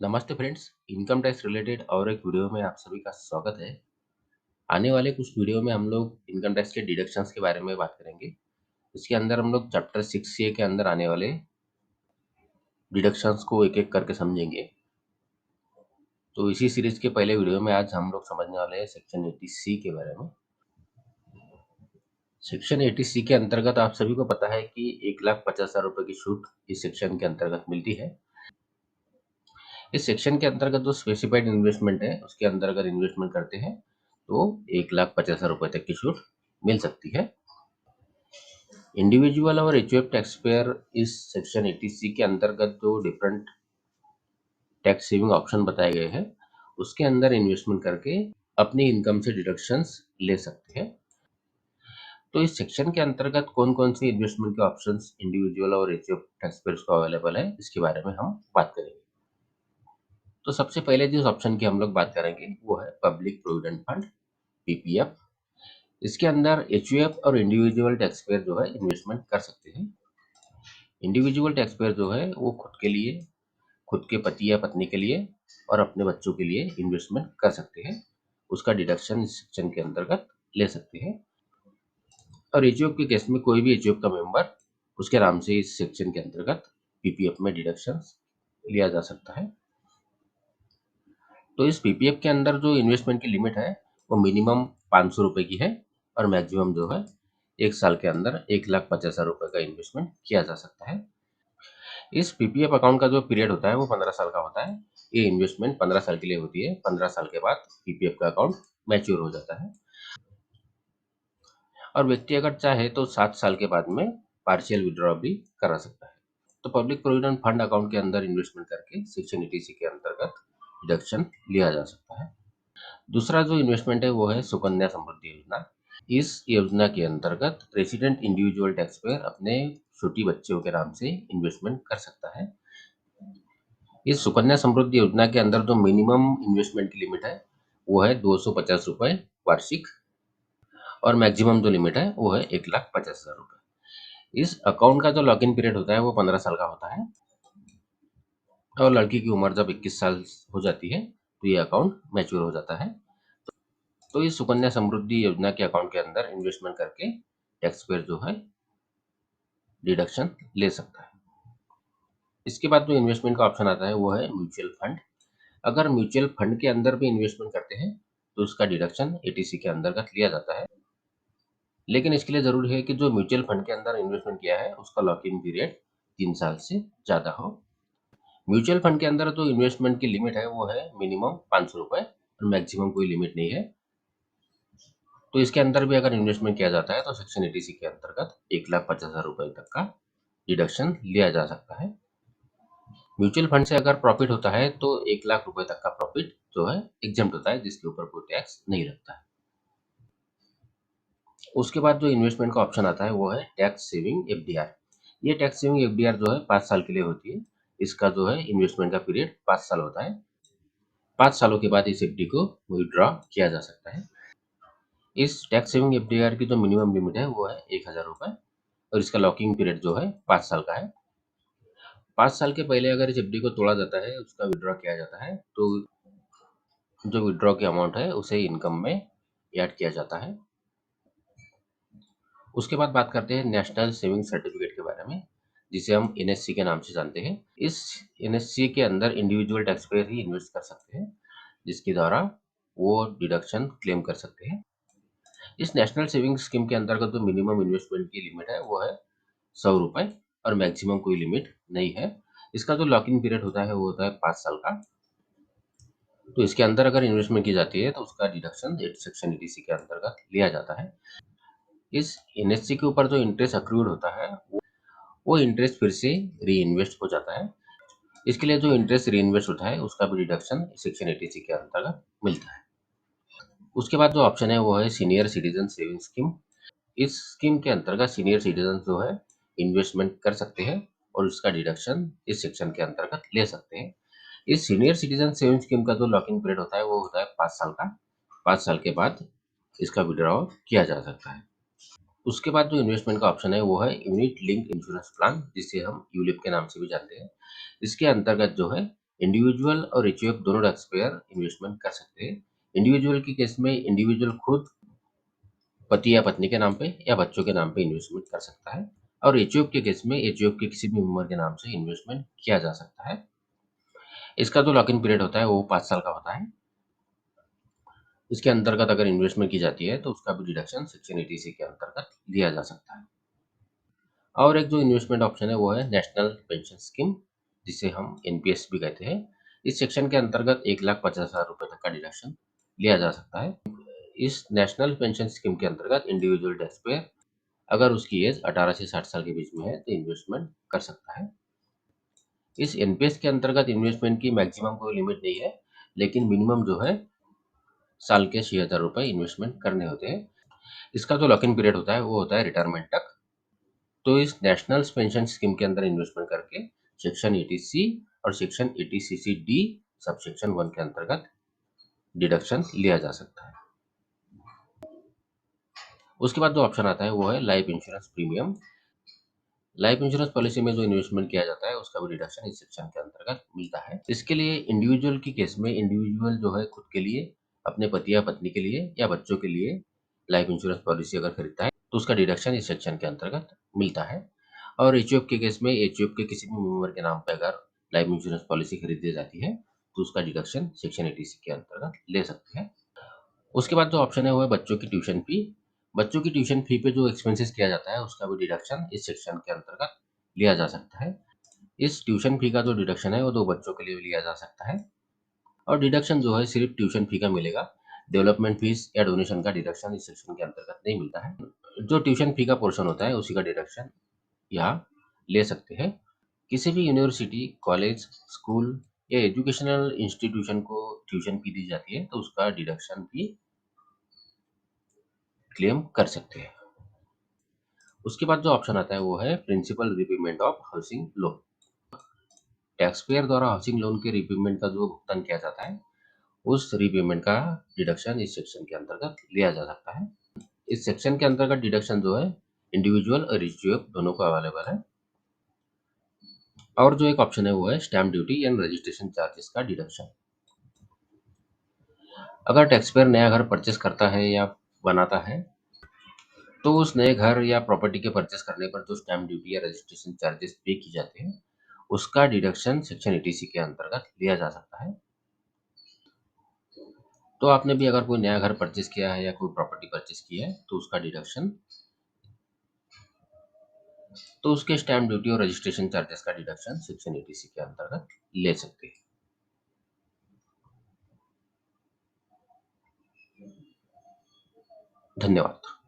नमस्ते friends. Income tax related और एक वीडियो में आप सभी का स्वागत है। आने वाले कुछ वीडियो में हम लोग इनकम टैक्स के डिडक्शंस के बारे में बात करेंगे। इसके अंदर हम लोग चैप्टर 6A के अंदर आने वाले डिडक्शंस को एक एक करके समझेंगे। तो इसी सीरीज के पहले वीडियो में आज हम लोग समझने वाले हैं सेक्शन 80C के बारे में। सेक्शन 80C के अंतर्गत आप सभी को पता है कि 1,50,000 रुपए की छूट इस सेक्शन के अंतर्गत मिलती है। इस सेक्शन के अंतर्गत जो स्पेसिफाइड इन्वेस्टमेंट है उसके अंदर अगर इन्वेस्टमेंट करते हैं तो 1,50,000 रुपए तक की छूट मिल सकती है। इंडिविजुअल और एचयूएफ टैक्स पेयर इस सेक्शन 80C के अंतर्गत जो डिफरेंट टैक्स सेविंग ऑप्शन बताए गए हैं उसके अंदर इन्वेस्टमेंट करके अपनी इनकम से डिडक्शंस ले सकते हैं। तो इस सेक्शन के अंतर्गत कौन कौन से इन्वेस्टमेंट के ऑप्शंस इंडिविजुअल और एचयूएफ टैक्स पेयर्स को अवेलेबल है इसके बारे में हम बात करेंगे। तो सबसे पहले जिस ऑप्शन की हम लोग बात करेंगे वो है पब्लिक प्रोविडेंट फंड पीपीएफ। इसके अंदर एचयूएफ और इंडिविजुअल टैक्स पेयर जो है इन्वेस्टमेंट कर सकते हैं। इंडिविजुअल टैक्स पेयर जो है वो खुद के लिए, खुद के पति या पत्नी के लिए और अपने बच्चों के लिए इन्वेस्टमेंट कर सकते हैं। उसका डिडक्शन इस सेक्शन के अंतर्गत ले सकते हैं। और एचयूएफ के केस में कोई भी एचयूएफ का मेंबर उसके नाम से इस सेक्शन के अंतर्गत पीपीएफ में डिडक्शन लिया जा सकता है। तो इस पीपीएफ के अंदर जो इन्वेस्टमेंट की लिमिट है वो मिनिमम 500 रुपए की है और मैक्सिमम जो है 1 साल के अंदर 1,50,000 रुपए का इन्वेस्टमेंट किया जा सकता है। इस पीपीएफ अकाउंट का जो पीरियड होता है वो 15 साल का होता है। ये इन्वेस्टमेंट 15 साल के लिए होती है। 15 साल के बाद पीपीएफ का अकाउंट मैच्योर हो जाता है और व्यक्ति अगर चाहे तो 7 साल के बाद में पार्शियल विड्रॉ भी करा सकता है। तो पब्लिक प्रोविडेंट फंड अकाउंट के अंदर इन्वेस्टमेंट करके सेक्शन 80C के अंतर्गत डिडक्शन लिया जा सकता है। दूसरा जो इन्वेस्टमेंट है वो है सुकन्या समृद्धि योजना। इस योजना के अंतर्गत रेसिडेंट इंडिविजुअल टैक्स पेयर अपने छोटी बच्चों के नाम से इन्वेस्टमेंट कर सकता है। इस सुकन्या समृद्धि योजना के अंदर जो मिनिमम इन्वेस्टमेंट की लिमिट है वो है 250 रुपए वार्षिक और मैक्सिमम जो लिमिट है वो है 1,50,000 रुपए। इस अकाउंट का जो लॉक इन पीरियड होता है वो 15 साल का होता है और लड़की की उम्र जब 21 साल हो जाती है तो ये अकाउंट मैच्योर हो जाता है। तो इस सुकन्या समृद्धि योजना के अकाउंट के अंदर इन्वेस्टमेंट करके टैक्स पेयर जो है डिडक्शन ले सकता है। इसके बाद जो इन्वेस्टमेंट का ऑप्शन आता है वो है म्यूचुअल फंड। अगर म्यूचुअल फंड के अंदर भी इन्वेस्टमेंट करते हैं तो उसका डिडक्शन 80C के अंतर्गत लिया जाता है। लेकिन इसके लिए जरूरी है कि जो म्यूचुअल फंड के अंदर इन्वेस्टमेंट किया है उसका लॉक इन पीरियड 3 साल से ज्यादा हो। म्यूचुअल फंड के अंदर जो इन्वेस्टमेंट की लिमिट है वो है मिनिमम 500 रुपए और मैक्सिमम कोई लिमिट नहीं है। तो इसके अंदर भी अगर इन्वेस्टमेंट किया जाता है तो सेक्शन 80C के अंतर्गत 1,50,000 रुपए तक का डिडक्शन लिया जा सकता है। म्यूचुअल फंड से अगर प्रॉफिट होता है तो 1,00,000 रुपए तक का प्रॉफिट जो है एग्जम्प्ट होता है, जिसके ऊपर कोई टैक्स नहीं लगता है। उसके बाद जो इन्वेस्टमेंट का ऑप्शन आता है वो है टैक्स सेविंग एफडीआर। ये टैक्स सेविंग एफडीआर जो है 5 साल के लिए होती है। इसका जो है इन्वेस्टमेंट का पीरियड 5 साल होता है। 5 सालों के बाद इस एफडी को विड्रॉ किया जा सकता है। इस टैक्स सेविंग एफडीआर की जो मिनिमम लिमिट है वो है 1,000 रुपए और इसका लॉकिंग पीरियड जो है 5 साल का है। 5 साल के पहले अगर इस एफडी को तोड़ा जाता है, उसका विड्रॉ किया जाता है तो जो विड्रॉ की अमाउंट है उसे इनकम में ऐड किया जाता है। उसके बाद बात करते हैं नेशनल सेविंग सर्टिफिकेट के बारे में, जिसे हम एनएससी के नाम से जानते हैं। इस एनएससी के अंदर इंडिविजुअल टैक्स पेयर ही इन्वेस्ट कर सकते हैं, जिसके द्वारा वो डिडक्शन क्लेम कर सकते हैं। इस नेशनल सेविंग स्कीम के अंतर्गत जो मिनिमम इन्वेस्टमेंट की लिमिट है वो है 100 रुपए और मैक्सिमम कोई लिमिट नहीं है। इसका जो लॉक इन पीरियड होता है वो होता है 5 साल का। तो इसके अंदर अगर इन्वेस्टमेंट की जाती है तो उसका डिडक्शन सेक्शन 80C के अंतर्गत लिया जाता है। इस एनएससी के ऊपर जो इंटरेस्ट अक्रूड होता है वो इंटरेस्ट फिर से री इन्वेस्ट हो जाता है। इसके लिए जो इंटरेस्ट री इन्वेस्ट होता है उसका भी डिडक्शन सेक्शन 80C के अंतर्गत मिलता है। उसके बाद जो ऑप्शन है वो है सीनियर सिटीजन सेविंग स्कीम। इस स्कीम के अंतर्गत सीनियर सिटीजन जो है इन्वेस्टमेंट कर सकते हैं और उसका डिडक्शन इस सेक्शन के अंतर्गत ले सकते हैं। इस सीनियर सिटीजन सेविंग स्कीम का जो लॉक इन पीरियड होता है वो होता है 5 साल का। 5 साल के बाद इसका विड्रॉ किया जा सकता है। उसके बाद जो इन्वेस्टमेंट का ऑप्शन है वो है यूनिट लिंक इंश्योरेंस प्लान, जिसे हम यूलिप के नाम से भी जानते हैं। इसके अंतर्गत जो है इंडिविजुअल और एचयूएफ दोनों टैक्स पेयर इन्वेस्टमेंट कर सकते हैं। इंडिविजुअल के केस में इंडिविजुअल खुद पति या पत्नी के नाम पे या बच्चों के नाम पे इन्वेस्टमेंट कर सकता है, और एचयूएफ के केस में एचयूएफ के किसी भी मेंबर के नाम से इन्वेस्टमेंट किया जा सकता है। इसका जो लॉक इन पीरियड होता है वो 5 साल का होता है। इसके अंतर्गत अगर इन्वेस्टमेंट की जाती है तो उसका भी डिडक्शन सेक्शन 80 के अंतर्गत लिया जा सकता है। और एक जो इन्वेस्टमेंट ऑप्शन है वो है नेशनल पेंशन स्कीम, जिसे हम एनपीएस भी कहते हैं। इस सेक्शन के अंतर्गत 1,50,000 रुपए तक का डिडक्शन लिया जा सकता है। इस नेशनल पेंशन स्कीम के अंतर्गत इंडिविजुअल टैक्स पेयर अगर उसकी एज 18 से 60 साल के बीच में है तो इन्वेस्टमेंट कर सकता है। इस एनपीएस के अंतर्गत इन्वेस्टमेंट की मैक्सिमम कोई लिमिट नहीं है, लेकिन मिनिमम जो है साल के 6,000 रुपए इन्वेस्टमेंट करने होते हैं। इसका जो लॉक इन पीरियड होता है वो होता है रिटायरमेंट तक। तो इस नेशनल पेंशन स्कीम के अंदर इन्वेस्टमेंट करके सेक्शन 80 और सेक्शन 80 डी सब सेक्शन 1 के अंतर्गत डिडक्शन लिया जा सकता है। उसके बाद जो ऑप्शन आता है वो है life insurance premium. Life insurance policy में जो इन्वेस्टमेंट किया जाता है उसका भी डिडक्शन इस सेक्शन के अंतर्गत मिलता है। इसके लिए इंडिविजुअल की केस में इंडिविजुअल जो है खुद के लिए, अपने पति या पत्नी के लिए या बच्चों के लिए लाइफ इंश्योरेंस पॉलिसी अगर खरीदता है तो उसका डिडक्शन इस सेक्शन के अंतर्गत मिलता है। और एचयूएफ के केस में एचयूएफ के किसी भी मेंबर के नाम पर अगर लाइफ इंश्योरेंस पॉलिसी खरीदी जाती है तो उसका डिडक्शन सेक्शन 80 के अंतर्गत ले सकते हैं। उसके बाद जो ऑप्शन है वो है बच्चों की ट्यूशन फी। बच्चों की ट्यूशन फी पे जो एक्सपेंसेस किया जाता है उसका भी डिडक्शन इस सेक्शन के अंतर्गत लिया जा सकता है। इस ट्यूशन फी का जो डिडक्शन है वो 2 बच्चों के लिए लिया जा सकता है, और डिडक्शन जो है सिर्फ ट्यूशन फी का मिलेगा। डेवलपमेंट फीस या डोनेशन का डिडक्शन इस सेक्शन के अंतर्गत नहीं मिलता है। जो ट्यूशन फी का पोर्शन होता है उसी का डिडक्शन यहाँ ले सकते हैं। किसी भी यूनिवर्सिटी, कॉलेज, स्कूल या एजुकेशनल इंस्टीट्यूशन को ट्यूशन फी दी जाती है तो उसका डिडक्शन भी क्लेम कर सकते हैं। उसके बाद जो ऑप्शन आता है वो है principal repayment of housing loan. Tax payer द्वारा हाउसिंग लोन के रिपेमेंट का जो भुगतान किया जाता है उस रिपेमेंट का डिडक्शन इस सेक्शन के अंतर्गत लिया जा सकता है। इस सेक्शन के अंतर्गत डिडक्शन जो है इंडिविजुअल और एचयूएफ दोनों को अवेलेबल है। और जो एक ऑप्शन है वो है stamp duty and registration charges का डिडक्शन। अगर टैक्स पेयर नया घर परचेस करता है या बनाता है तो उस नए घर या प्रॉपर्टी के परचेस करने पर जो स्टैम्प ड्यूटी या रजिस्ट्रेशन चार्जेस पे की जाते हैं उसका डिडक्शन सेक्शन 80 के अंतर्गत लिया जा सकता है। तो आपने भी अगर कोई नया घर परचेस किया है या कोई प्रॉपर्टी परचेस की है तो उसका डिडक्शन, तो उसके स्टैम्प ड्यूटी और रजिस्ट्रेशन चार्जेस का डिडक्शन सेक्शन 80 के अंतर्गत ले सकते हैं। धन्यवाद।